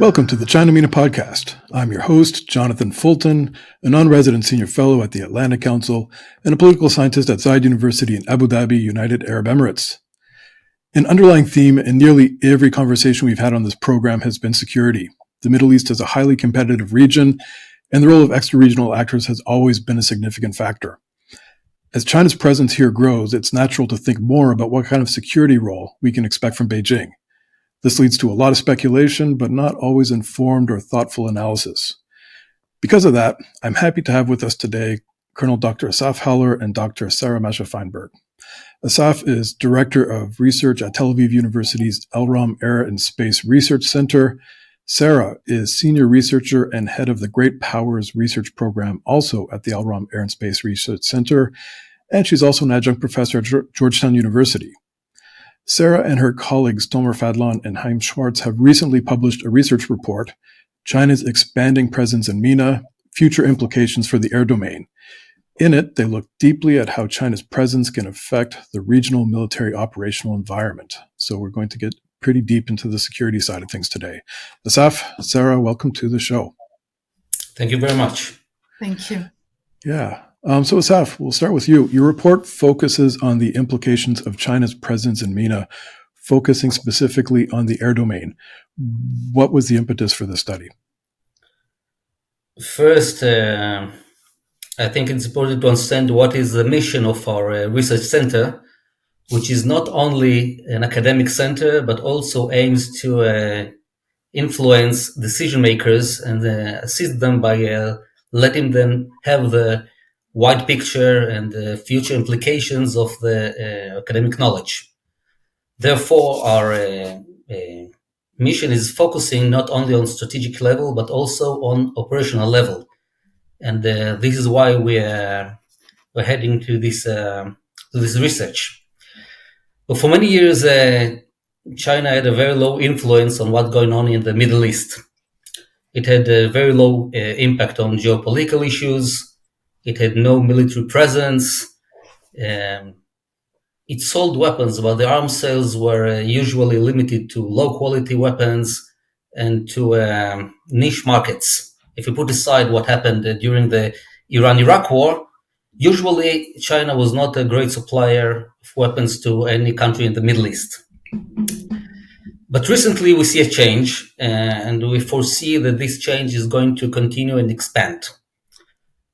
Welcome to the China-MENA podcast. I'm your host, Jonathan Fulton, a non-resident senior fellow at the Atlantic Council and a political scientist at Zayed University in Abu Dhabi, United Arab Emirates. An underlying theme in nearly every conversation we've had on this program has been security. The Middle East is a highly competitive region, and the role of extra-regional actors has always been a significant factor. As China's presence here grows, it's natural to think more about what kind of security role we can expect from Beijing. This leads to a lot of speculation, but not always informed or thoughtful analysis. Because of that, I'm happy to have with us today Colonel Dr. Assaf and Dr. Sarah-Masha Fainberg. Assaf is Director of Research at Tel Aviv University's Elram Air and Space Research Center. Sarah is Senior Researcher and Head of the Great Powers Research Program, also at the Elram Air and Space Research Center, and she's also an adjunct professor at Georgetown University. Sarah and her colleagues Tomer Fadlan and Chaim Schwartz have recently published a research report, China's Expanding Presence in MENA, Future Implications for the Air Domain. In it, they look deeply at how China's presence can affect the regional military operational environment. So we're going to get pretty deep into the security side of things today. Assaf, Sarah, welcome to the show. Thank you very much. Thank you. Yeah. So Assaf, we'll start with you. Your report focuses on the implications of China's presence in MENA, focusing specifically on the air domain. What was the impetus for this study? First, I think it's important to understand what is the mission of our research center, which is not only an academic center, but also aims to influence decision makers and assist them by letting them have the wide picture and the future implications of the academic knowledge. Therefore, our mission is focusing not only on strategic level, but also on operational level. And this is why we're heading to this research. But for many years, China had a very low influence on what's going on in the Middle East. It had a very low impact on geopolitical issues. It had no military presence. It sold weapons, but the arms sales were usually limited to low-quality weapons and to niche markets. If you put aside what happened during the Iran-Iraq war, usually China was not a great supplier of weapons to any country in the Middle East. But recently we see a change, and we foresee that this change is going to continue and expand.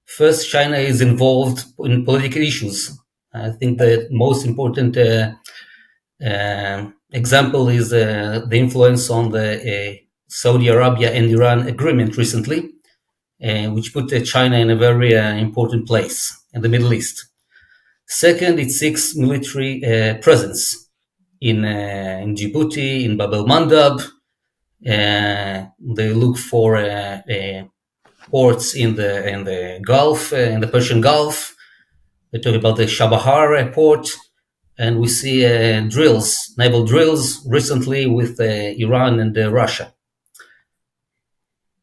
First, China is involved in political issues. I think the most important example is the influence on the Saudi Arabia and Iran agreement recently, which put China in a very important place in the Middle East. Second, it seeks military presence in Djibouti, in Bab el-Mandab. They look for ports in the Gulf, in the Persian Gulf. They talk about the Chabahar port, and we see naval drills recently with Iran and Russia.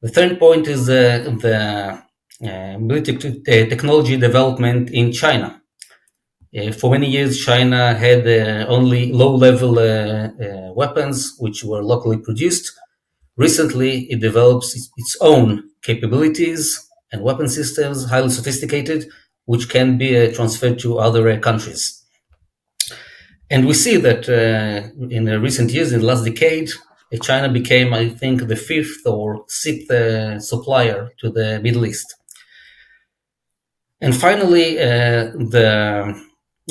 The third point is the military technology development in China. For many years, China had only low-level weapons, which were locally produced. Recently, it develops its own capabilities and weapon systems, highly sophisticated, which can be transferred to other countries. And we see that in recent years, in the last decade, China became, I think, the fifth or sixth supplier to the Middle East. And finally, the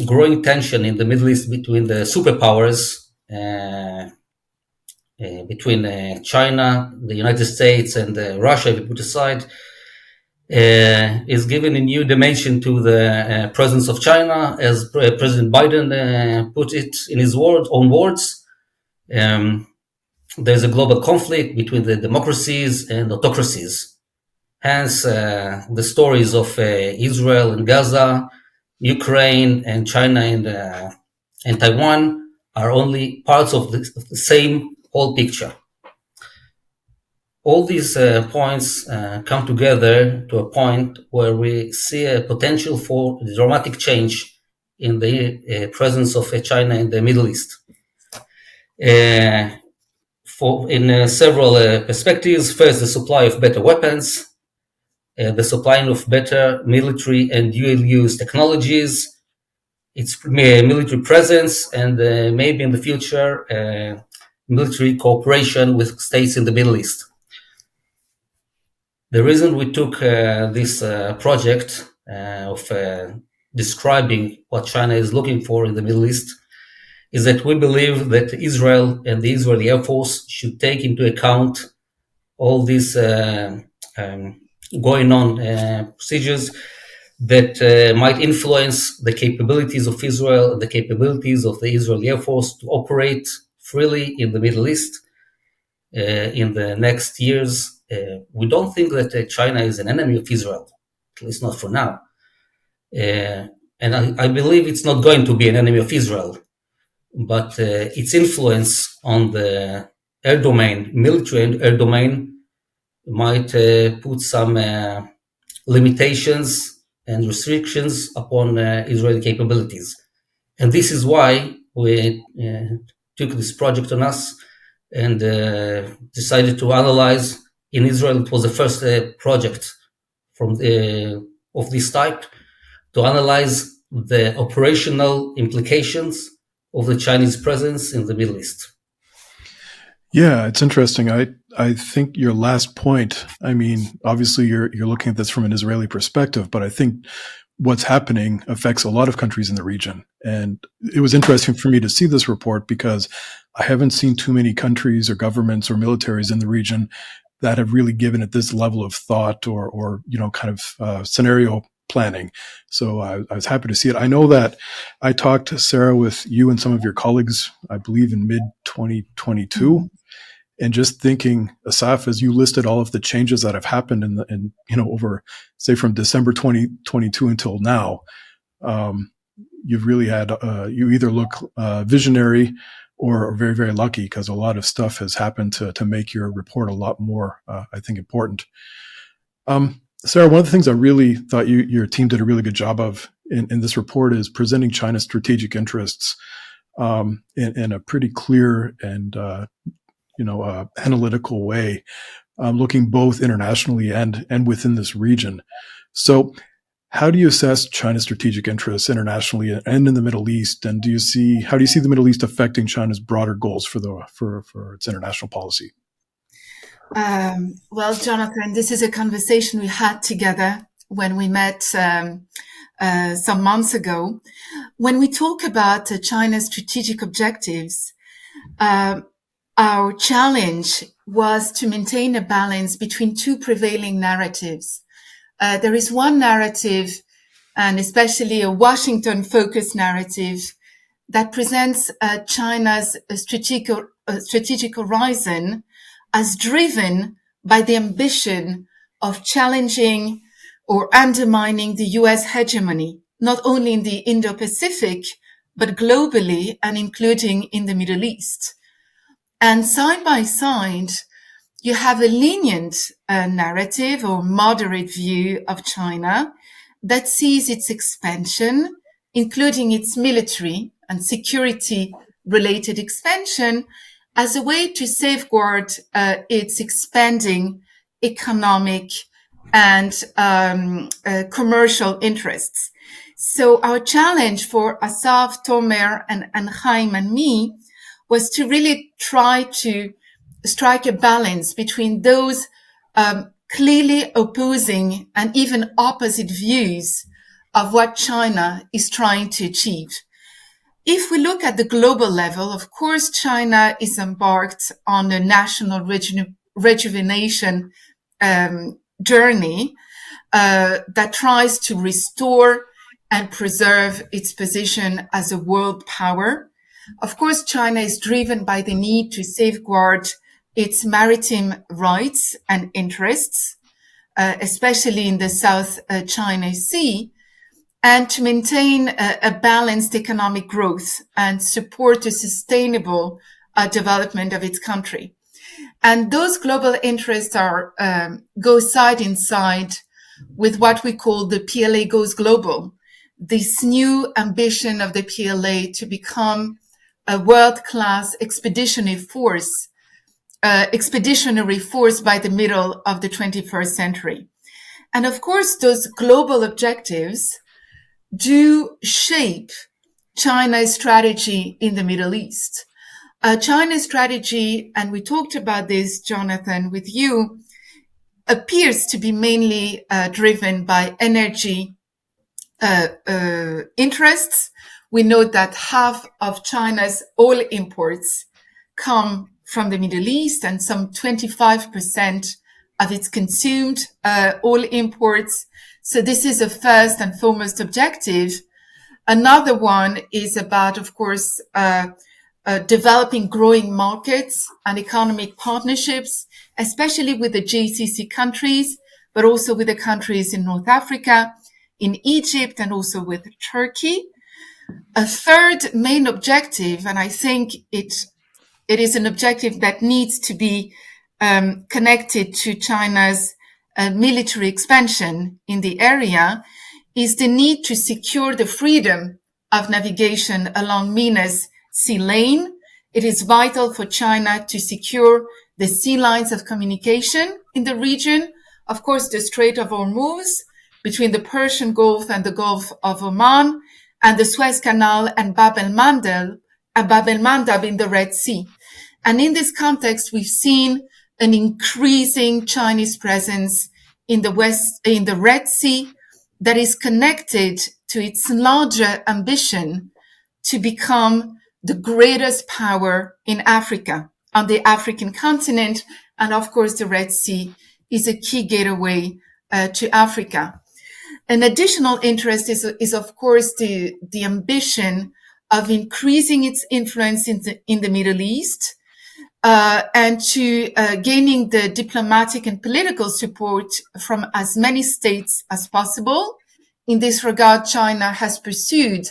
growing tension in the Middle East between the superpowers, between China, the United States, and Russia, if you put aside, is given a new dimension to the presence of China, as President Biden put it in his own words. There's a global conflict between the democracies and autocracies. Hence, the stories of Israel and Gaza, Ukraine and China and Taiwan are only parts of the same whole picture. All these points come together to a point where we see a potential for dramatic change in the presence of China in the Middle East. in several perspectives. First, the supply of better weapons, the supply of better military and dual-use technologies, its military presence, and maybe in the future, military cooperation with states in the Middle East. The reason we took this project of describing what China is looking for in the Middle East is that we believe that Israel and the Israeli Air Force should take into account all these going on procedures that might influence the capabilities of Israel and the capabilities of the Israeli Air Force to operate freely in the Middle East in the next years. We don't think that China is an enemy of Israel, at least not for now. And I believe it's not going to be an enemy of Israel, but its influence on the air domain, military air domain, might put some limitations and restrictions upon Israeli capabilities. And this is why we took this project on us and decided to analyze. In Israel, it was the first project of this type to analyze the operational implications of the Chinese presence in the Middle East. Yeah, it's interesting. I think your last point, I mean, obviously you're looking at this from an Israeli perspective, but I think what's happening affects a lot of countries in the region. And it was interesting for me to see this report because I haven't seen too many countries or governments or militaries in the region that have really given it this level of thought or kind of scenario planning. So I was happy to see it. I know that I talked, Sarah, with you and some of your colleagues, I believe in mid-2022, and just thinking, Assaf, as you listed all of the changes that have happened in over, say, from December 2022 until now, you've really had, you either look visionary or very, very lucky, because a lot of stuff has happened to make your report a lot more, I think, important. Sarah, one of the things I really thought your team did a really good job of in this report is presenting China's strategic interests in a pretty clear and analytical way, looking both internationally and within this region. So how do you assess China's strategic interests internationally and in the Middle East? And how do you see the Middle East affecting China's broader goals for its international policy? Well, Jonathan, this is a conversation we had together when we met some months ago. When we talk about China's strategic objectives, our challenge was to maintain a balance between two prevailing narratives. There is one narrative, and especially a Washington-focused narrative, that presents China's strategic horizon as driven by the ambition of challenging or undermining the US hegemony, not only in the Indo-Pacific, but globally and including in the Middle East. And side by side, you have a lenient narrative or moderate view of China that sees its expansion, including its military and security-related expansion, as a way to safeguard its expanding economic and commercial interests. So our challenge for Assaf, Tomer, and Chaim and me was to really try to strike a balance between those clearly opposing and even opposite views of what China is trying to achieve. If we look at the global level, of course, China is embarked on a national rejuvenation journey that tries to restore and preserve its position as a world power. Of course, China is driven by the need to safeguard its maritime rights and interests, especially in the South China Sea, and to maintain a balanced economic growth and support a sustainable development of its country. And those global interests go side in side with what we call the PLA Goes Global, this new ambition of the PLA to become a world-class expeditionary force expeditionary force by the middle of the 21st century. And of course, those global objectives do shape China's strategy in the Middle East. China's strategy, and we talked about this, Jonathan, with you, appears to be mainly driven by energy interests. We know that half of China's oil imports come from the Middle East, and some 25% of its consumed oil imports. So this is a first and foremost objective. Another one is about, of course, developing growing markets and economic partnerships, especially with the GCC countries, but also with the countries in North Africa, in Egypt, and also with Turkey. A third main objective, and I think it is an objective that needs to be connected to China's military expansion in the area, is the need to secure the freedom of navigation along MENA's sea lane. It is vital for China to secure the sea lines of communication in the region. Of course, the Strait of Hormuz between the Persian Gulf and the Gulf of Oman, and the Suez Canal and Bab el-Mandeb in the Red Sea. And in this context, we've seen an increasing Chinese presence in the Red Sea that is connected to its larger ambition to become the greatest power in Africa, on the African continent. And of course, the Red Sea is a key gateway to Africa. An additional interest is of course, the ambition of increasing its influence in the Middle East, and to gaining the diplomatic and political support from as many states as possible. In this regard, China has pursued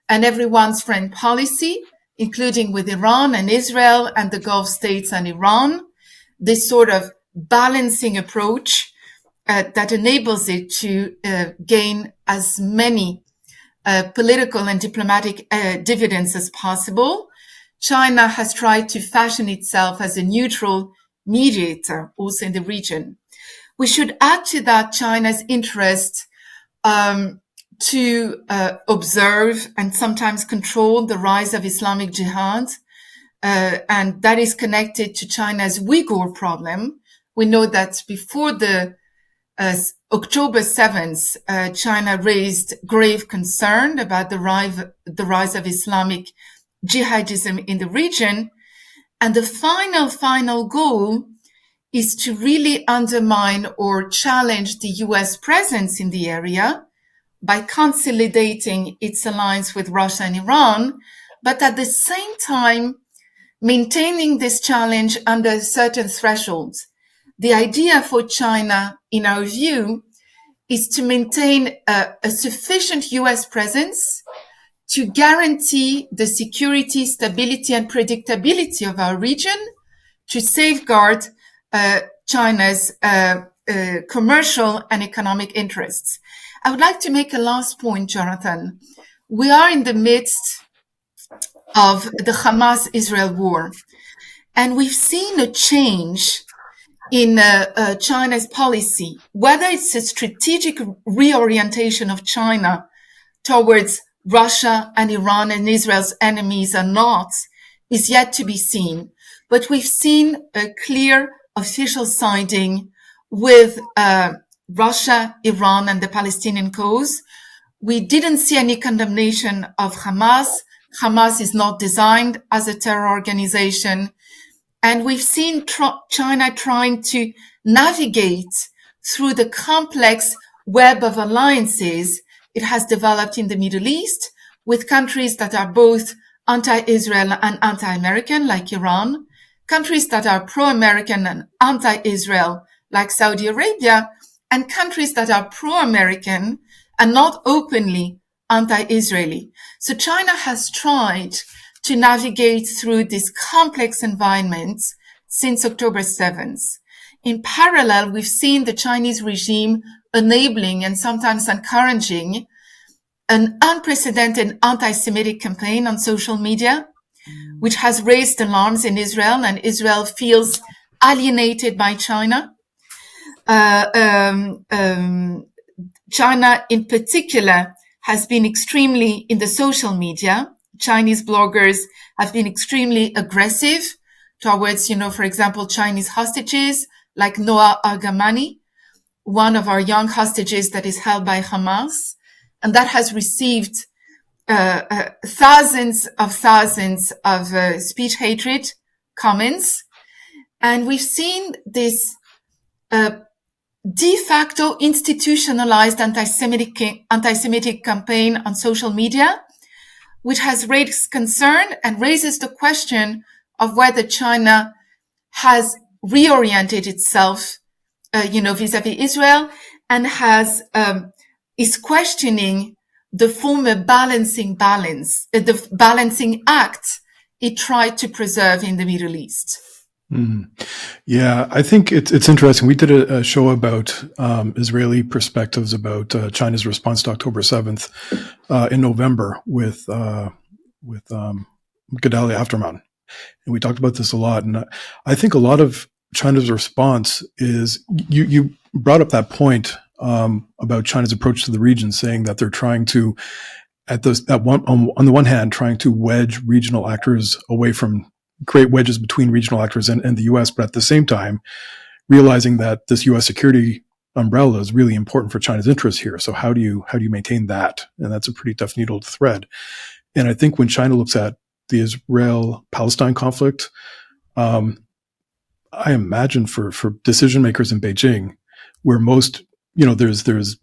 an everyone's friend policy, including with Iran and Israel and the Gulf states and Iran, this sort of balancing approach that enables it to gain as many political and diplomatic dividends as possible. China has tried to fashion itself as a neutral mediator also in the region. We should add to that China's interest to observe and sometimes control the rise of Islamic Jihad, and that is connected to China's Uyghur problem. We know that before the October 7th, China raised grave concern about the rise of Islamic jihadism in the region. And the final goal is to really undermine or challenge the US presence in the area by consolidating its alliance with Russia and Iran, but at the same time, maintaining this challenge under certain thresholds. The idea for China, in our view, is to maintain a sufficient US presence to guarantee the security, stability, and predictability of our region, to safeguard China's commercial and economic interests. I would like to make a last point, Jonathan. We are in the midst of the Hamas-Israel war, and we've seen a change in China's policy, whether it's a strategic reorientation of China towards Russia and Iran and Israel's enemies or not, is yet to be seen. But we've seen a clear official siding with Russia, Iran, and the Palestinian cause. We didn't see any condemnation of Hamas. Hamas is not designed as a terror organization. And we've seen China trying to navigate through the complex web of alliances it has developed in the Middle East with countries that are both anti-Israel and anti-American, like Iran, countries that are pro-American and anti-Israel, like Saudi Arabia, and countries that are pro-American and not openly anti-Israeli. So China has tried to navigate through this complex environment since October 7th. In parallel, we've seen the Chinese regime enabling and sometimes encouraging an unprecedented anti-Semitic campaign on social media, which has raised alarms in Israel, and Israel feels alienated by China. China in particular has been extremely, in the social media, Chinese bloggers have been extremely aggressive towards, for example, Chinese hostages like Noah Argamani, one of our young hostages that is held by Hamas. And that has received thousands of speech hatred comments. And we've seen this de facto institutionalized anti-Semitic campaign on social media, which has raised concern and raises the question of whether China has reoriented itself, vis-à-vis Israel, and is questioning the former balancing act it tried to preserve in the Middle East. Yeah, I think it's interesting. We did a show about Israeli perspectives about China's response to October 7th in November with Gedalia Afterman. And we talked about this a lot. And I think a lot of China's response is, you brought up that point about China's approach to the region, saying that they're trying to, on the one hand, trying to wedge regional actors away from, create wedges between regional actors and the U.S., but at the same time, realizing that this U.S. security umbrella is really important for China's interests here. So how do you maintain that? And that's a pretty tough needle to thread. And I think when China looks at the Israel-Palestine conflict, I imagine for decision makers in Beijing, where most, there's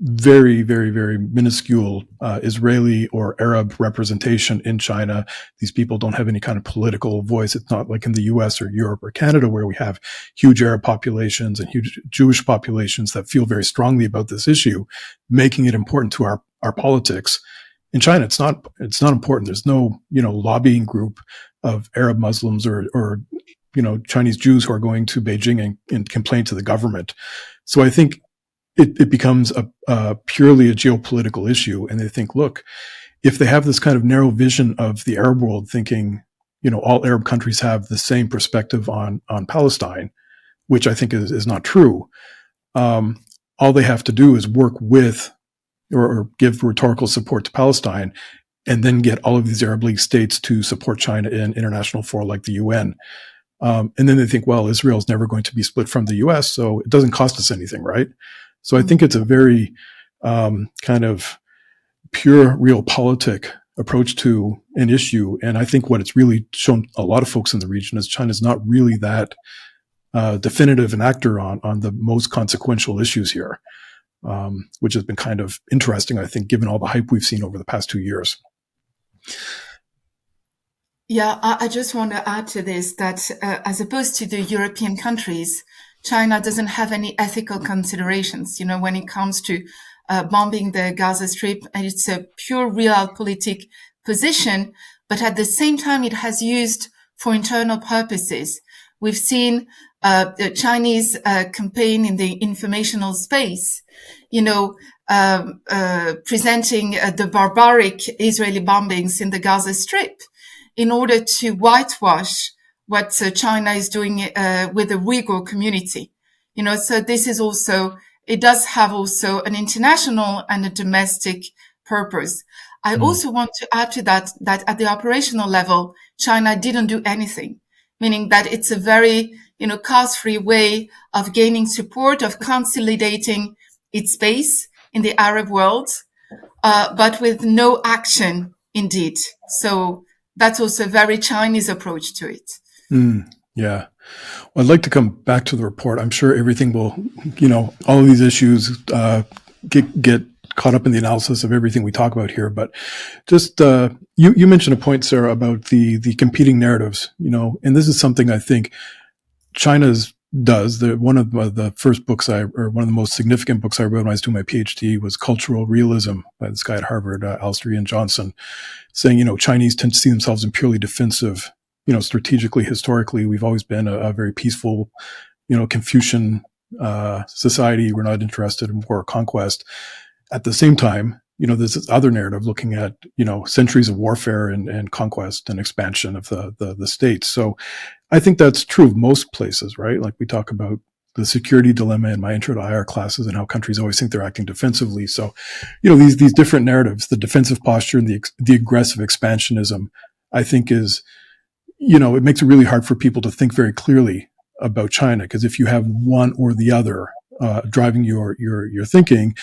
very, very, very minuscule Israeli or Arab representation in China. These people don't have any kind of political voice. It's not like in the US or Europe or Canada, where we have huge Arab populations and huge Jewish populations that feel very strongly about this issue, making it important to our politics. In China, it's not important. There's no, lobbying group of Arab Muslims or Chinese Jews who are going to Beijing and complain to the government. So I think it becomes purely a geopolitical issue. And they think, look, if they have this kind of narrow vision of the Arab world, thinking, all Arab countries have the same perspective on Palestine, which I think is not true. All they have to do is work with or give rhetorical support to Palestine, and then get all of these Arab League states to support China in international fora like the UN. And then they think, well, Israel is never going to be split from the US, so it doesn't cost us anything, right? So I think it's a very kind of pure realpolitik approach to an issue. And I think what it's really shown a lot of folks in the region is China's not really that definitive an actor on the most consequential issues here, which has been kind of interesting, I think, given all the hype we've seen over the past 2 years. Yeah, I just want to add to this that as opposed to the European countries, China doesn't have any ethical considerations, when it comes to bombing the Gaza Strip. And it's a pure realpolitik position, but at the same time, it has used for internal purposes. We've seen the Chinese campaign in the informational space, presenting the barbaric Israeli bombings in the Gaza Strip in order to whitewash what China is doing with the Uyghur community. So this is also, it does have also an international and a domestic purpose. I also want to add to that at the operational level, China didn't do anything, meaning that it's a very, cost-free way of gaining support, of consolidating its base in the Arab world, but with no action indeed. So that's also a very Chinese approach to it. Yeah. Well, I'd like to come back to the report. I'm sure everything will, all of these issues get caught up in the analysis of everything we talk about here. But just you mentioned a point, Sarah, about the competing narratives, and this is something I think China's does. One of the first books one of the most significant books I read when I was doing my PhD was Cultural Realism by this guy at Harvard, Alistair Ian Johnson, saying, Chinese tend to see themselves in purely defensive, strategically, historically, we've always been a very peaceful, Confucian society. We're not interested in war or conquest. At the same time, there's this other narrative looking at, centuries of warfare and conquest and expansion of the states. So I think that's true of most places, right? Like we talk about the security dilemma in my intro to IR classes and how countries always think they're acting defensively. So, these different narratives, the defensive posture and the aggressive expansionism, I think is, it makes it really hard for people to think very clearly about China, because if you have one or the other driving your thinking,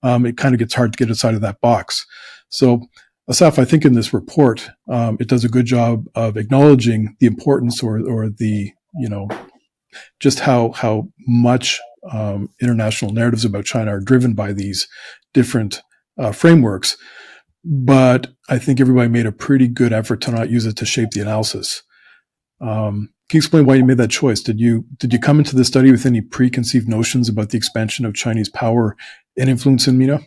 it kind of gets hard to get outside of that box. So, Assaf, I think in this report, it does a good job of acknowledging the importance or the, just how much international narratives about China are driven by these different frameworks. But I think everybody made a pretty good effort to not use it to shape the analysis. Can you explain why you made that choice? Did you come into the study with any preconceived notions about the expansion of Chinese power and influence in MENA?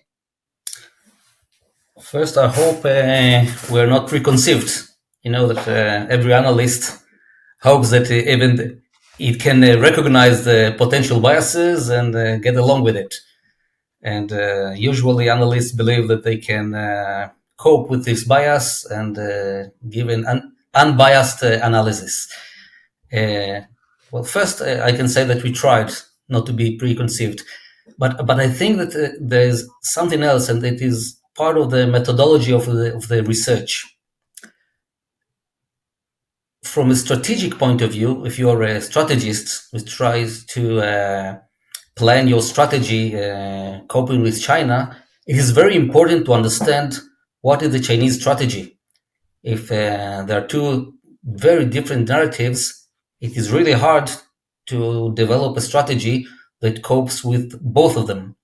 First, I hope we're not preconceived. That every analyst hopes that even it can recognize the potential biases and get along with it. And usually analysts believe that they can cope with this bias and give an unbiased analysis. Well, first, I can say that we tried not to be preconceived. But I think that there's something else, and it is part of the methodology of the research. From a strategic point of view, if you're a strategist who tries to plan your strategy coping with China, it is very important to understand what is the Chinese strategy. If there are two very different narratives, it is really hard to develop a strategy that copes with both of them.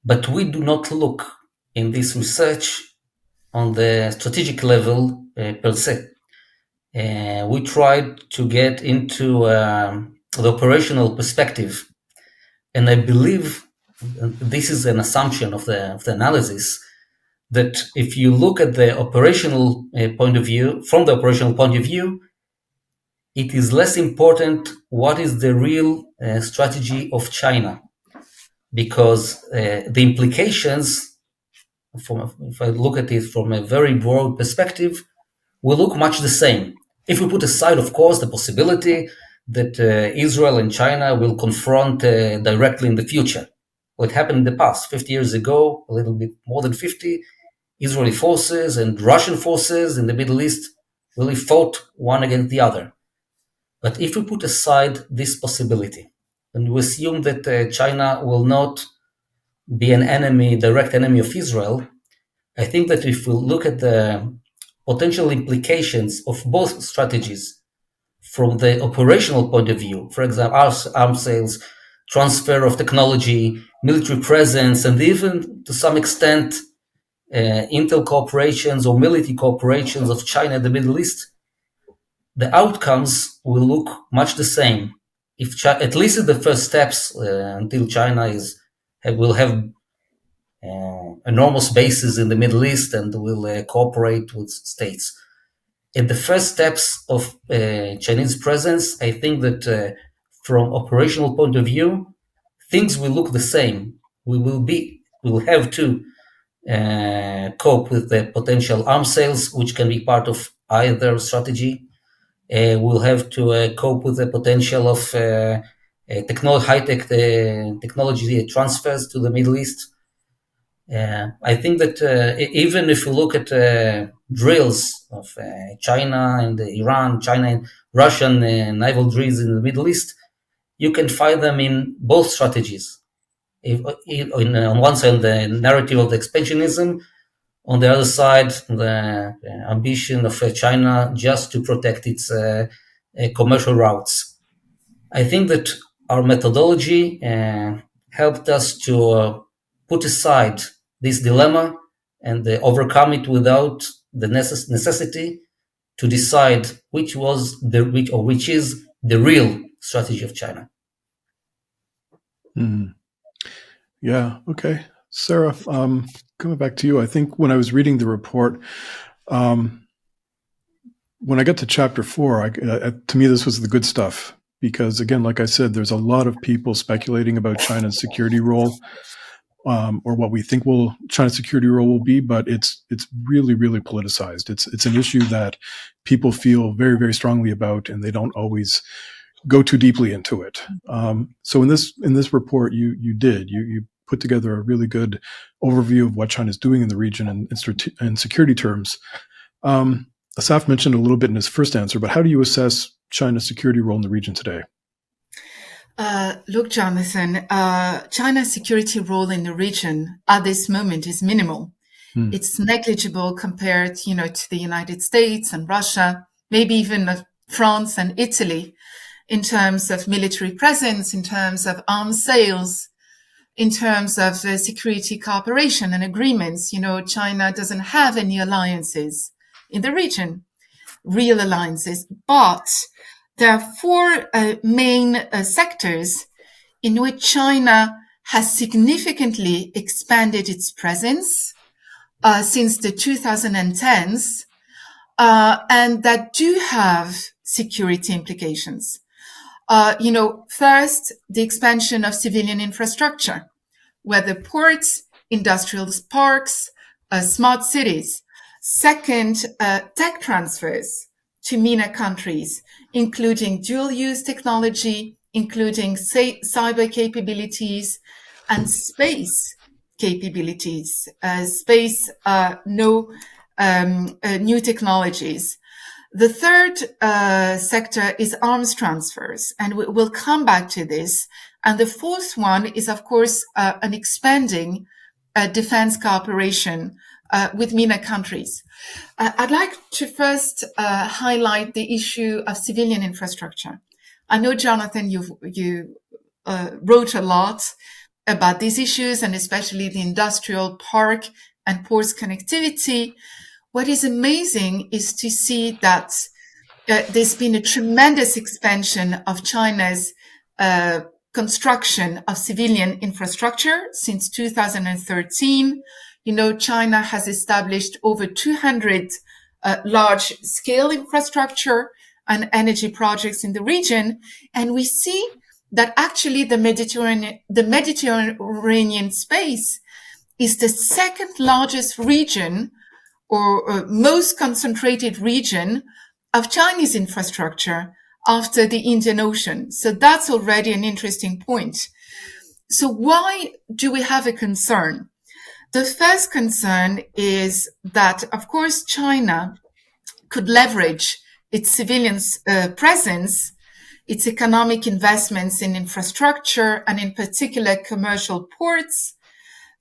But we do not look in this research on the strategic level per se. We tried to get into the operational perspective. And I believe this is an assumption of the analysis, that if you look at the operational point of view, from the operational point of view, it is less important what is the real strategy of China, because the implications, if I look at it from a very broad perspective, will look much the same. If we put aside, of course, the possibility that Israel and China will confront directly in the future. What happened in the past, 50 years ago, a little bit more than 50, Israeli forces and Russian forces in the Middle East really fought one against the other. But if we put aside this possibility, and we assume that China will not be an enemy, direct enemy of Israel, I think that if we look at the potential implications of both strategies from the operational point of view, for example, arms sales, transfer of technology, military presence, and even to some extent intel cooperations or military cooperations of China in the Middle East, the outcomes will look much the same. If at least in the first steps, until China will have enormous bases in the Middle East and will cooperate with states. In the first steps of Chinese presence, I think that from operational point of view, things will look the same. We will have to cope with the potential arms sales, which can be part of either strategy. We'll have to cope with the potential of high-tech technology transfers to the Middle East. I think that even if you look at drills of China and Iran, China and Russian naval drills in the Middle East, you can find them in both strategies. On one side, the narrative of the expansionism, on the other side, the ambition of China just to protect its commercial routes. I think that our methodology helped us to put aside this dilemma and overcome it without the necessity to decide which is the real strategy of China. Mm-hmm. Yeah. Okay. Sarah, coming back to you, I think when I was reading the report, when I got to chapter 4, to me, this was the good stuff, because again, like I said, there's a lot of people speculating about China's security role. or what we think China's security role will be, but it's really, really politicized. It's an issue that people feel very, very strongly about, and they don't always go too deeply into it. So in this report, you put together a really good overview of what China's doing in the region in security terms. Assaf mentioned a little bit in his first answer, but how do you assess China's security role in the region today? Look, Jonathan, China's security role in the region at this moment is minimal. It's negligible compared, to the United States and Russia, maybe even France and Italy, in terms of military presence, in terms of arms sales, in terms of security cooperation and agreements. China doesn't have any alliances in the region, real alliances, but there are four main sectors in which China has significantly expanded its presence since the 2010s, and that do have security implications. First, the expansion of civilian infrastructure, whether ports, industrial parks, smart cities. Second, tech transfers to MENA countries, including dual-use technology, including cyber capabilities and space capabilities, new technologies. The third sector is arms transfers, and we'll come back to this. And the fourth one is, of course, an expanding defense cooperation with MENA countries. I'd like to first highlight the issue of civilian infrastructure. I know, Jonathan, you wrote a lot about these issues, and especially the industrial park and ports connectivity. What is amazing is to see that there's been a tremendous expansion of China's construction of civilian infrastructure since 2013. China has established over 200 large-scale infrastructure and energy projects in the region, and we see that actually the Mediterranean space is the second largest region or most concentrated region of Chinese infrastructure after the Indian Ocean. So that's already an interesting point. So why do we have a concern? The first concern is that, of course, China could leverage its civilian presence, its economic investments in infrastructure, and in particular commercial ports,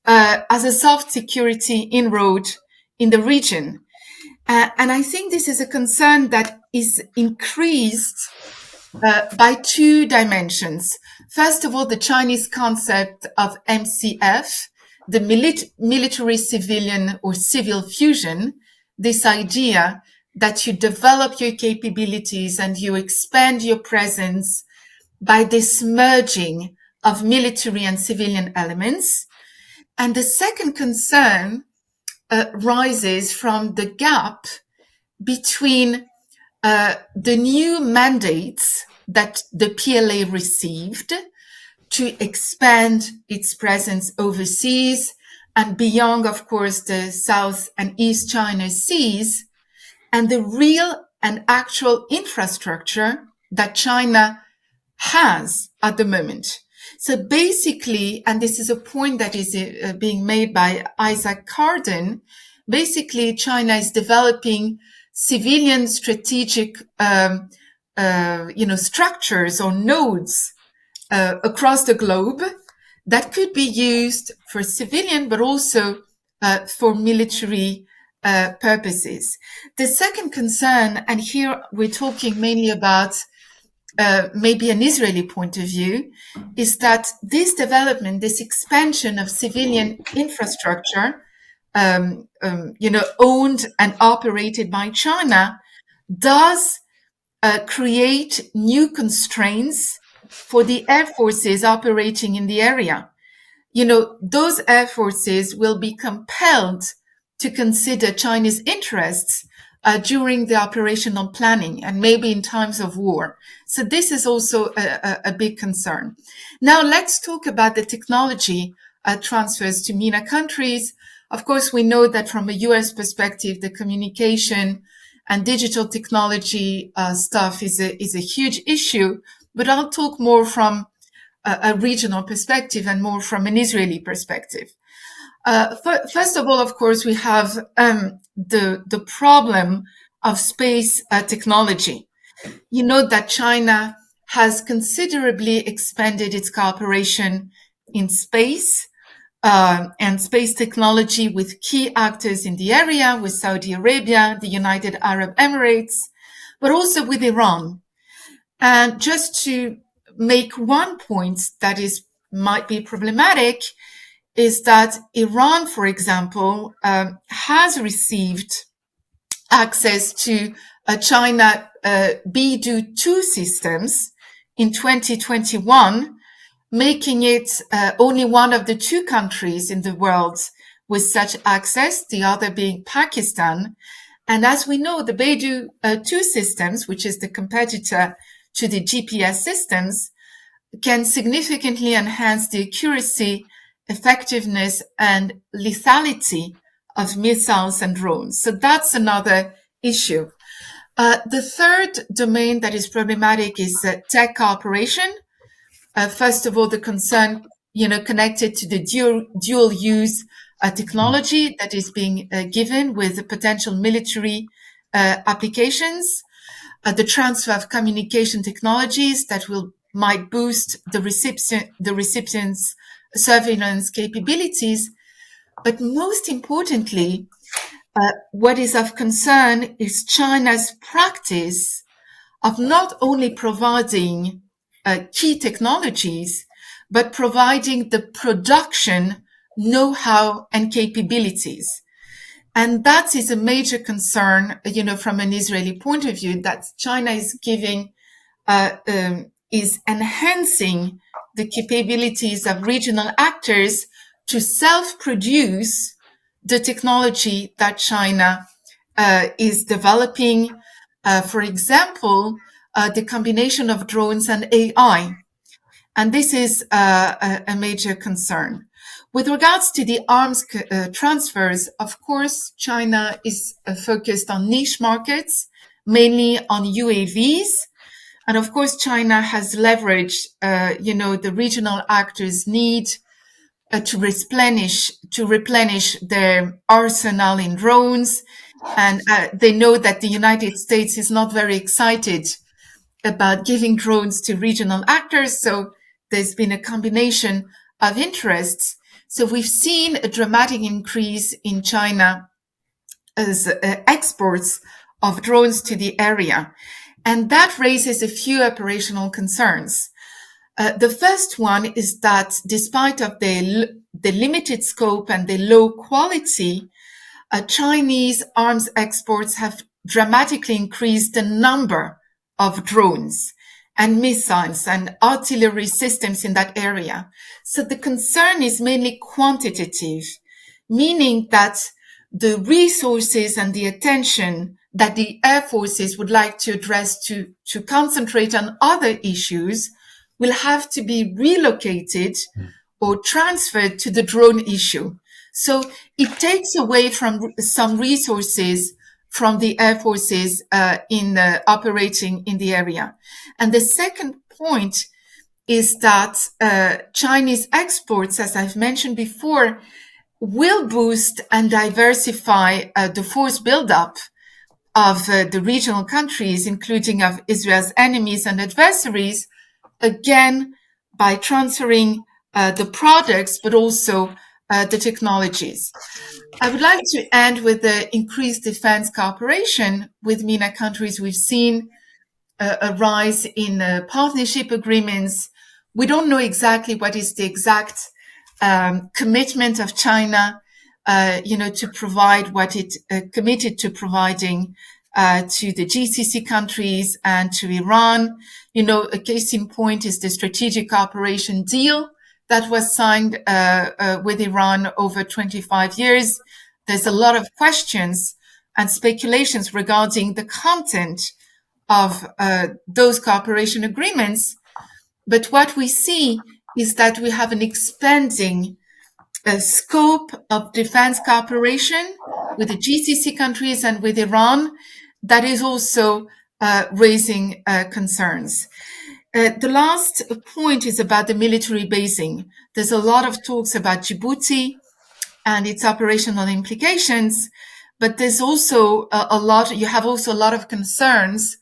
as a soft security inroad in the region. And I think this is a concern that is increased by two dimensions. First of all, the Chinese concept of MCF, the military civilian or civil fusion, this idea that you develop your capabilities and you expand your presence by this merging of military and civilian elements. And the second concern rises from the gap between the new mandates that the PLA received to expand its presence overseas and beyond, of course, the South and East China Seas, and the real and actual infrastructure that China has at the moment. So basically, and this is a point that is being made by Isaac Carden, basically China is developing civilian strategic, structures or nodes across the globe that could be used for civilian, but also for military purposes. The second concern, and here we're talking mainly about maybe an Israeli point of view, is that this development, this expansion of civilian infrastructure, owned and operated by China, does create new constraints for the air forces operating in the area. Those air forces will be compelled to consider Chinese interests during the operational planning and maybe in times of war. So this is also a big concern. Now let's talk about the technology transfers to MENA countries. Of course, we know that from a US perspective, the communication and digital technology stuff is a huge issue. But I'll talk more from a regional perspective and more from an Israeli perspective. First of all, of course, we have the problem of space technology. You know that China has considerably expanded its cooperation in space and space technology with key actors in the area, with Saudi Arabia, the United Arab Emirates, but also with Iran. And just to make one point that might be problematic is that Iran, for example, has received access to China Beidou-2 systems in 2021, making it only one of the two countries in the world with such access, the other being Pakistan. And as we know, the Beidou-2 systems, which is the competitor to the GPS systems, can significantly enhance the accuracy, effectiveness, and lethality of missiles and drones. So that's another issue. The third domain that is problematic is tech cooperation. First of all, the concern, connected to the dual use technology that is being given with the potential military applications, the transfer of communication technologies that might boost the recipient's surveillance capabilities. But most importantly, what is of concern is China's practice of not only providing key technologies, but providing the production know-how and capabilities. And that is a major concern, from an Israeli point of view, that China is is enhancing the capabilities of regional actors to self-produce the technology that China is developing. For example, the combination of drones and AI. And this is a major concern. With regards to the arms transfers, of course, China is focused on niche markets, mainly on UAVs. And of course, China has leveraged, the regional actors' need to replenish their arsenal in drones. And they know that the United States is not very excited about giving drones to regional actors. So there's been a combination of interests. So we've seen a dramatic increase in China as exports of drones to the area. And that raises a few operational concerns. The first one is that despite of the limited scope and the low quality, Chinese arms exports have dramatically increased the number of drones and missiles and artillery systems in that area. So the concern is mainly quantitative, meaning that the resources and the attention that the air forces would like to address to concentrate on other issues will have to be relocated or transferred to the drone issue. So it takes away from some resources from the air forces in operating in the area. And the second point is that Chinese exports, as I've mentioned before, will boost and diversify the force buildup of the regional countries, including of Israel's enemies and adversaries, again, by transferring the products, but also the technologies. I would like to end with the increased defense cooperation with MENA countries. We've seen a rise in partnership agreements. We don't know exactly what is the exact commitment of China, to provide what it committed to providing to the GCC countries and to Iran. A case in point is the strategic cooperation deal that was signed with Iran over 25 years. There's a lot of questions and speculations regarding the content of those cooperation agreements. But what we see is that we have an expanding scope of defense cooperation with the GCC countries and with Iran that is also raising concerns. The last point is about the military basing. There's a lot of talks about Djibouti and its operational implications, but there's also you have also a lot of concerns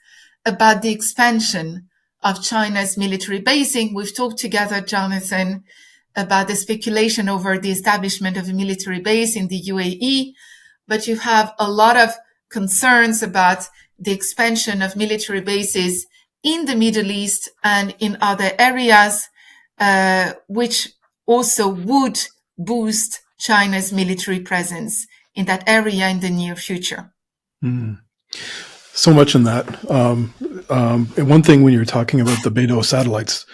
about the expansion of China's military basing. We've talked together, Jonathan, about the speculation over the establishment of a military base in the UAE, but you have a lot of concerns about the expansion of military bases in the Middle East and in other areas, which also would boost China's military presence in that area in the near future. So much in that. And one thing when you're talking about the Beto satellites,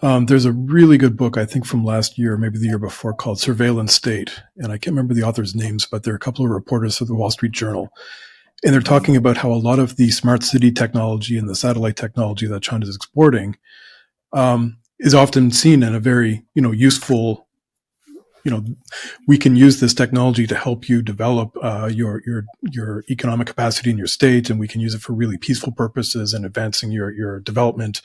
there's a really good book, I think from last year, maybe the year before, called Surveillance State. And I can't remember the authors' names, but there are a couple of reporters for the Wall Street Journal. And they're talking about how a lot of the smart city technology and the satellite technology that China is exporting is often seen in a very, useful, we can use this technology to help you develop your economic capacity in your state, and we can use it for really peaceful purposes and advancing your development.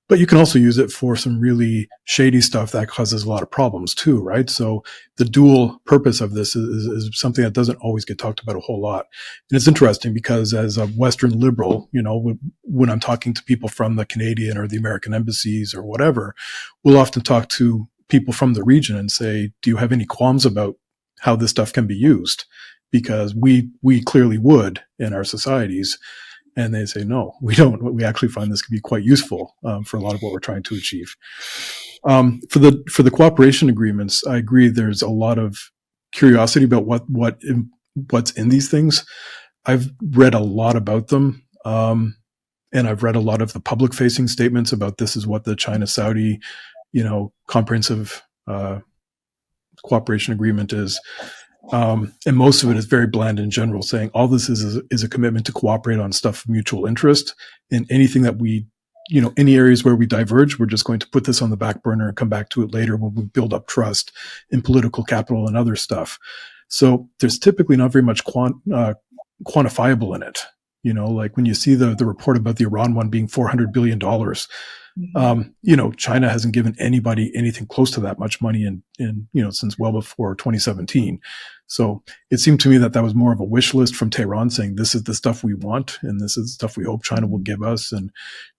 But you can also use it for some really shady stuff that causes a lot of problems too, right? So the dual purpose of this is something that doesn't always get talked about a whole lot. And it's interesting because as a Western liberal, when I'm talking to people from the Canadian or the American embassies or whatever, we'll often talk to people from the region and say, do you have any qualms about how this stuff can be used? Because we clearly would in our societies. And they say, no, we don't. We actually find this can be quite useful for a lot of what we're trying to achieve. For the cooperation agreements, I agree. There's a lot of curiosity about what's in these things. I've read a lot about them, and I've read a lot of the public-facing statements about this is what the China-Saudi, comprehensive cooperation agreement is. And most of it is very bland in general, saying all this is a commitment to cooperate on stuff of mutual interest, and anything that we, any areas where we diverge, we're just going to put this on the back burner and come back to it later when we build up trust in political capital and other stuff. So there's typically not very much quantifiable in it. Like when you see the report about the Iran one being $400 billion, China hasn't given anybody anything close to that much money in since well before 2017. So it seemed to me that was more of a wish list from Tehran saying, this is the stuff we want, and this is the stuff we hope China will give us. And,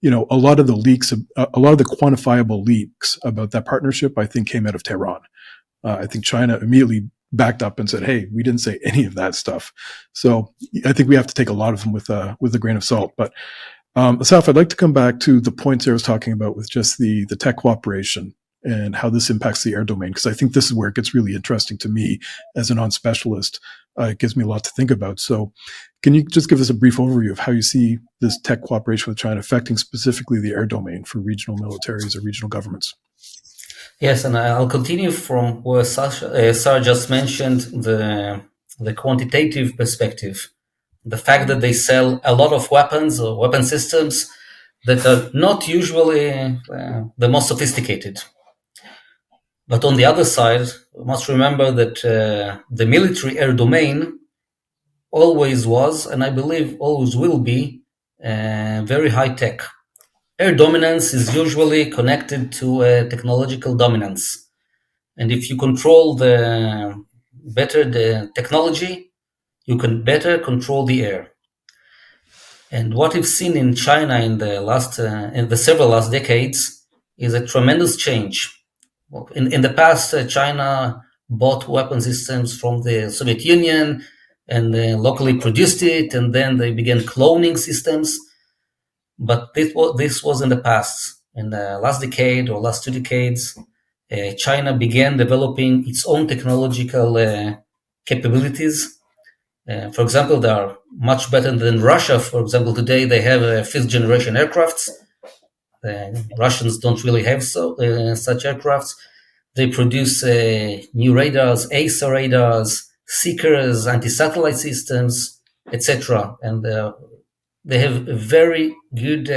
a lot of the leaks, a lot of the quantifiable leaks about that partnership, I think came out of Tehran. I think China immediately backed up and said, hey, we didn't say any of that stuff. So I think we have to take a lot of them with a grain of salt. But Assaf, I'd like to come back to the point Sarah was talking about with just the tech cooperation and how this impacts the air domain, because I think this is where it gets really interesting to me as a non-specialist. It gives me a lot to think about. So can you just give us a brief overview of how you see this tech cooperation with China affecting specifically the air domain for regional militaries or regional governments? Yes, and I'll continue from where Sarah just mentioned the quantitative perspective. The fact that they sell a lot of weapons or weapon systems that are not usually the most sophisticated. But on the other side, we must remember that the military air domain always was, and I believe always will be, very high tech. Air dominance is usually connected to technological dominance. And if you control the technology, you can better control the air. And what we've seen in China in the several last decades is a tremendous change. In the past, China bought weapon systems from the Soviet Union and locally produced it, and then they began cloning systems. But this was in the past. In the last decade or last 2 decades, China began developing its own technological capabilities. For example, they are much better than Russia. For example, today they have 5th generation aircrafts. Russians don't really have such aircrafts. They produce new radars, AESA radars, seekers, anti-satellite systems, etc. And they have a very good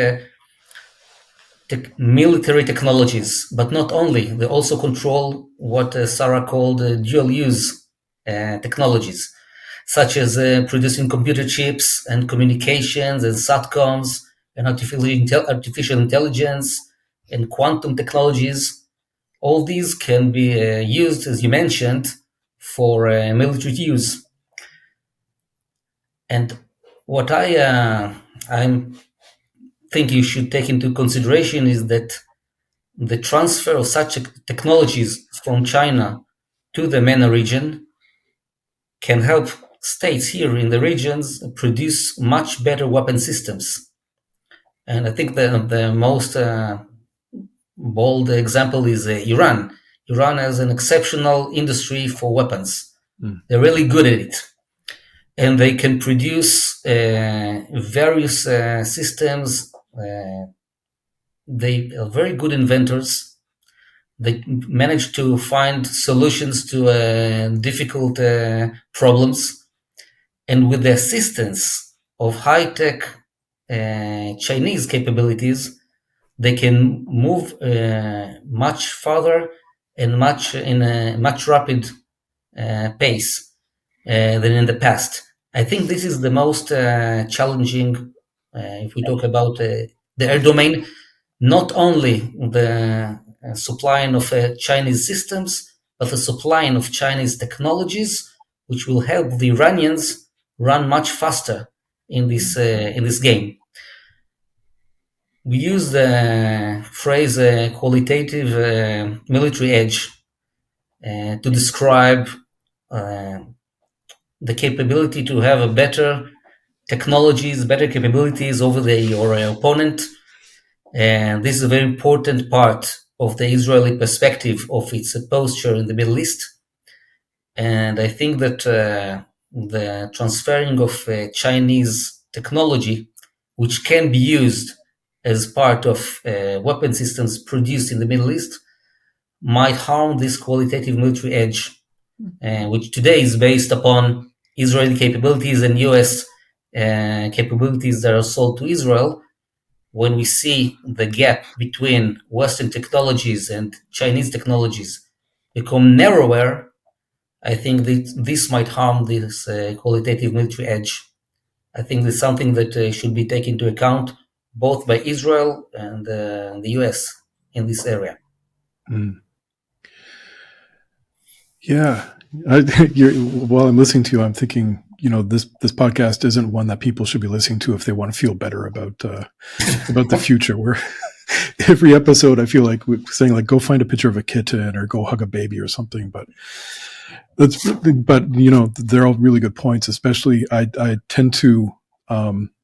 military technologies, but not only. They also control what Sarah called dual-use technologies, such as producing computer chips and communications and SATCOMs and artificial intelligence and quantum technologies. All these can be used, as you mentioned, for military use. And what I think you should take into consideration is that the transfer of such technologies from China to the MENA region can help states here in the regions produce much better weapon systems. And I think the most bold example is Iran. Iran has an exceptional industry for weapons. They're really good at it. And they can produce various systems. They are very good inventors. They manage to find solutions to difficult problems. And with the assistance of high-tech Chinese capabilities, they can move much farther and in a much rapid pace than in the past. I think this is the most challenging if we talk about the air domain, not only the supplying of Chinese systems, but the supplying of Chinese technologies, which will help the Iranians run much faster in this game. We use the phrase qualitative military edge to describe the capability to have a better technologies, better capabilities over your opponent. And this is a very important part of the Israeli perspective of its posture in the Middle East. And I think that the transferring of Chinese technology, which can be used as part of weapon systems produced in the Middle East, might harm this qualitative military edge, which today is based upon Israeli capabilities and US capabilities that are sold to Israel. When we see the gap between Western technologies and Chinese technologies become narrower, I think that this might harm this qualitative military edge. I think it's something that should be taken into account both by Israel and the US in this area. Yeah. While I'm listening to you, I'm thinking, this podcast isn't one that people should be listening to if they want to feel better about the future. Where every episode, I feel like we're saying, like, go find a picture of a kitten or go hug a baby or something. But they're all really good points. Especially, I tend to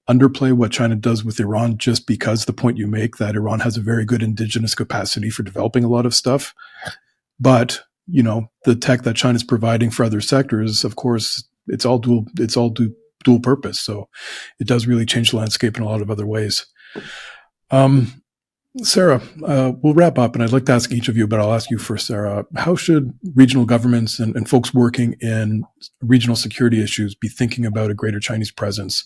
underplay what China does with Iran, just because the point you make that Iran has a very good indigenous capacity for developing a lot of stuff, but the tech that China's providing for other sectors, of course, it's all dual purpose. So it does really change the landscape in a lot of other ways. Sarah, we'll wrap up, and I'd like to ask each of you, but I'll ask you first, Sarah. How should regional governments and folks working in regional security issues be thinking about a greater Chinese presence?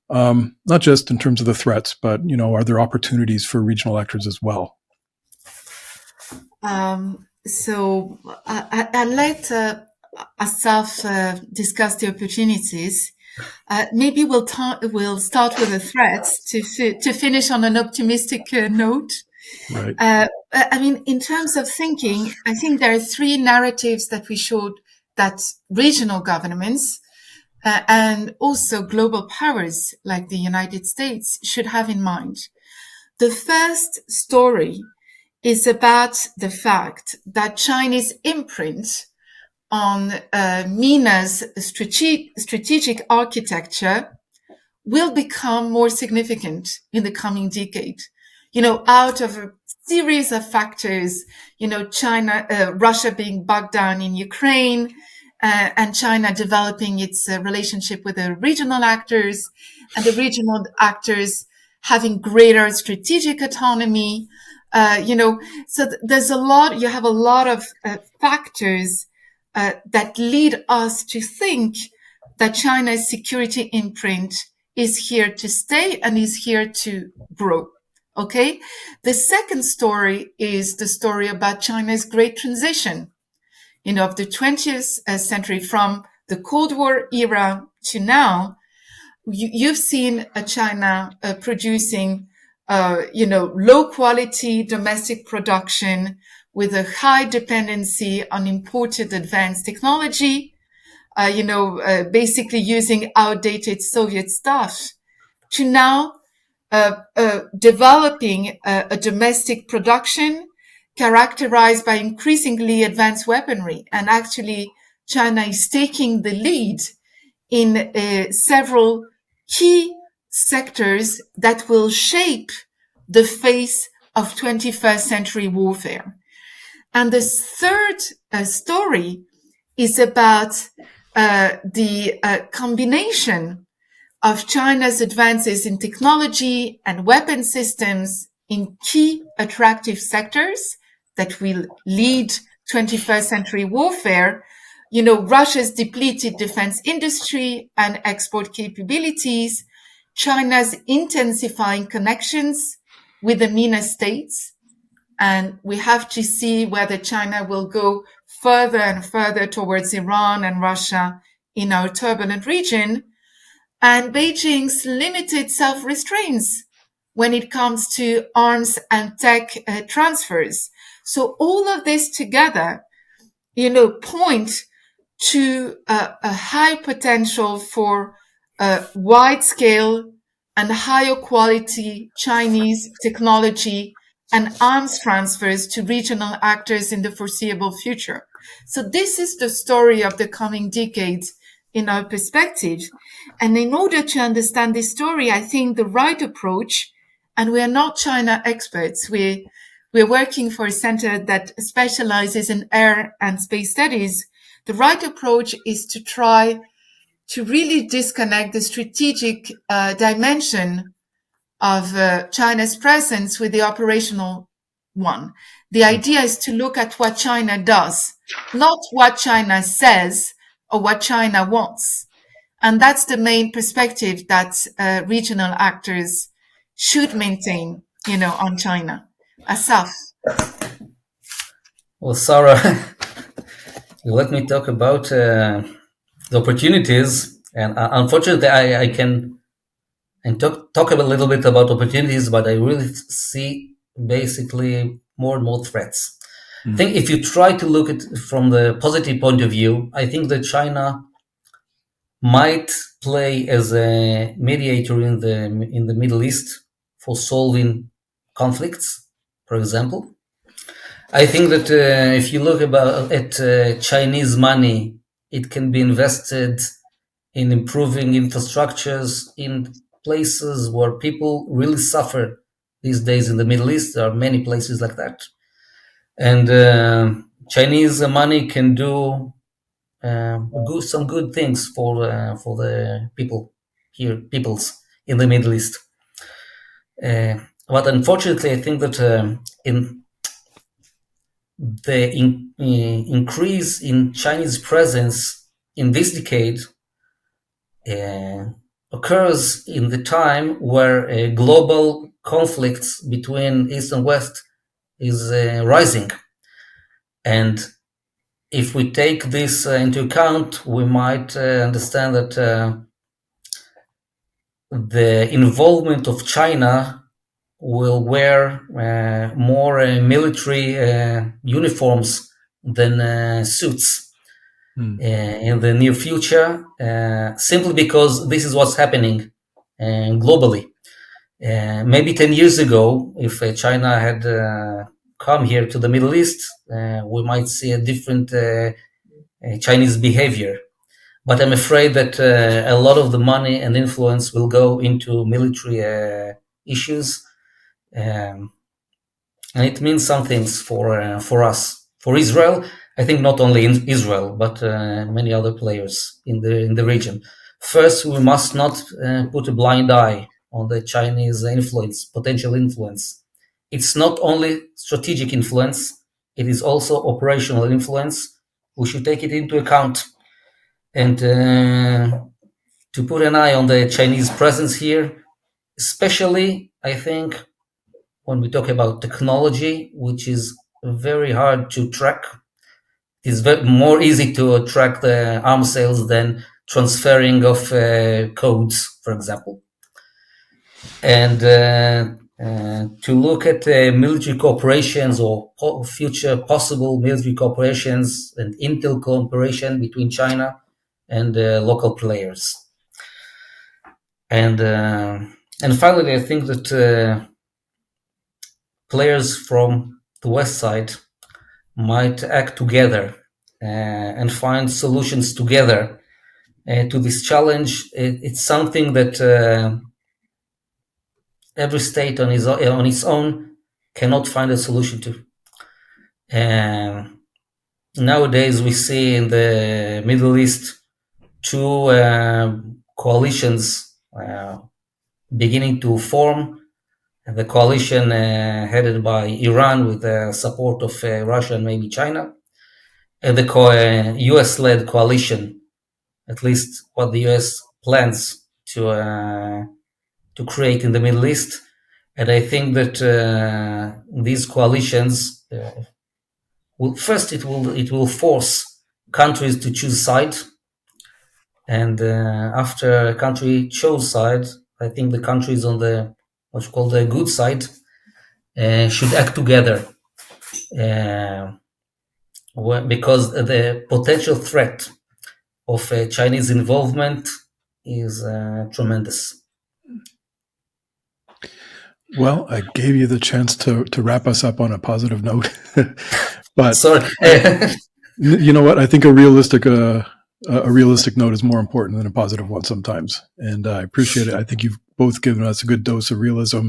Not just in terms of the threats, but, are there opportunities for regional actors as well? So I'll let Assaf discuss the opportunities. Maybe we'll start with the threats to finish on an optimistic note. Right. In terms of thinking, I think there are three narratives that regional governments and also global powers like the United States should have in mind. The first story is about the fact that Chinese imprint on MENA's strategic architecture will become more significant in the coming decade. Out of a series of factors, Russia being bogged down in Ukraine, and China developing its relationship with the regional actors, and the regional actors having greater strategic autonomy. So there's you have a lot of factors that lead us to think that China's security imprint is here to stay and is here to grow Okay. The second story is the story about China's great transition, of the 20th century from the Cold War era to now. You've seen China producing, low quality domestic production with a high dependency on imported advanced technology, basically using outdated Soviet stuff, to now developing a domestic production characterized by increasingly advanced weaponry. And actually, China is taking the lead in several key sectors that will shape the face of 21st century warfare. And the third story is about the combination of China's advances in technology and weapon systems in key attractive sectors that will lead 21st century warfare. Russia's depleted defense industry and export capabilities, China's intensifying connections with the MENA states. And we have to see whether China will go further and further towards Iran and Russia in our turbulent region, and Beijing's limited self-restraints when it comes to arms and tech transfers. So all of this together, point to a high potential for wide scale and higher quality Chinese technology and arms transfers to regional actors in the foreseeable future. So this is the story of the coming decades in our perspective. And in order to understand this story, I think the right approach, and we are not China experts, we're working for a center that specializes in air and space studies. The right approach is to try to really disconnect the strategic dimension of China's presence with the operational one. The idea is to look at what China does, not what China says or what China wants. And that's the main perspective that regional actors should maintain, on China. Assaf. Well, Sarah, you let me talk about the opportunities, and unfortunately, I can talk a little bit about opportunities, but I really see basically more and more threats. I think if you try to look at it from the positive point of view, I think that China might play as a mediator in the Middle East for solving conflicts, for example. I think that if you look at Chinese money, it can be invested in improving infrastructures in places where people really suffer these days in the Middle East. There are many places like that. And Chinese money can do some good things for the peoples in the Middle East. But unfortunately, I think that in the increase in Chinese presence in this decade occurs in the time where global conflicts between East and West is rising. And if we take this into account, we might understand that the involvement of China will wear more military uniforms than suits in the near future, simply because this is what's happening globally. Maybe 10 years ago, if China had come here to the Middle East, we might see a different Chinese behavior. But I'm afraid that a lot of the money and influence will go into military issues. And it means some things for us, for Israel. I think not only in Israel, but many other players in the region. First, we must not put a blind eye on the Chinese potential influence. It's not only strategic influence, it is also operational influence. We should take it into account. And to put an eye on the Chinese presence here, especially, I think, when we talk about technology, which is very hard to track. It's more easy to track the arms sales than transferring of codes, for example. And to look at military cooperations or future possible military cooperations and intel cooperation between China and local players. And finally, I think that players from the West side might act together and find solutions together to this challenge. It's something that every state on its own cannot find a solution to. Nowadays, we see in the Middle East two coalitions beginning to form. The coalition headed by Iran with the support of Russia and maybe China, and the US-led coalition, at least what the US plans to create in the Middle East. And I think that these coalitions, it will force countries to choose side. And after a country chose side, I think the countries on the what's called the good side should act together, because the potential threat of Chinese involvement is tremendous. Well, I gave you the chance to wrap us up on a positive note, but sorry. You know what? I think a realistic note is more important than a positive one sometimes, and I appreciate it. I think you've both given us a good dose of realism,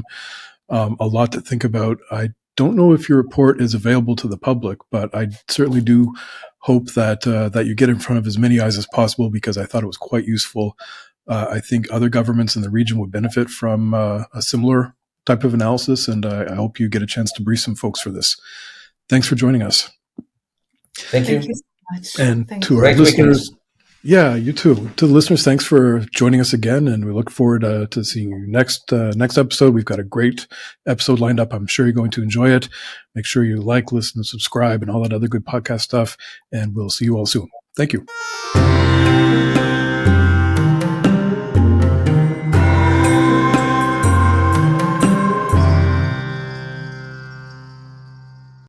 a lot to think about. I don't know if your report is available to the public, but I certainly do hope that you get in front of as many eyes as possible, because I thought it was quite useful. I think other governments in the region would benefit from a similar type of analysis, and I hope you get a chance to brief some folks for this. Thanks for joining us. Thank you so much. And Thank to you. our listeners, yeah, you too. To the listeners, thanks for joining us again, and we look forward to seeing you next episode. We've got a great episode lined up. I'm sure you're going to enjoy it. Make sure you like, listen, subscribe, and all that other good podcast stuff, and we'll see you all soon. Thank you.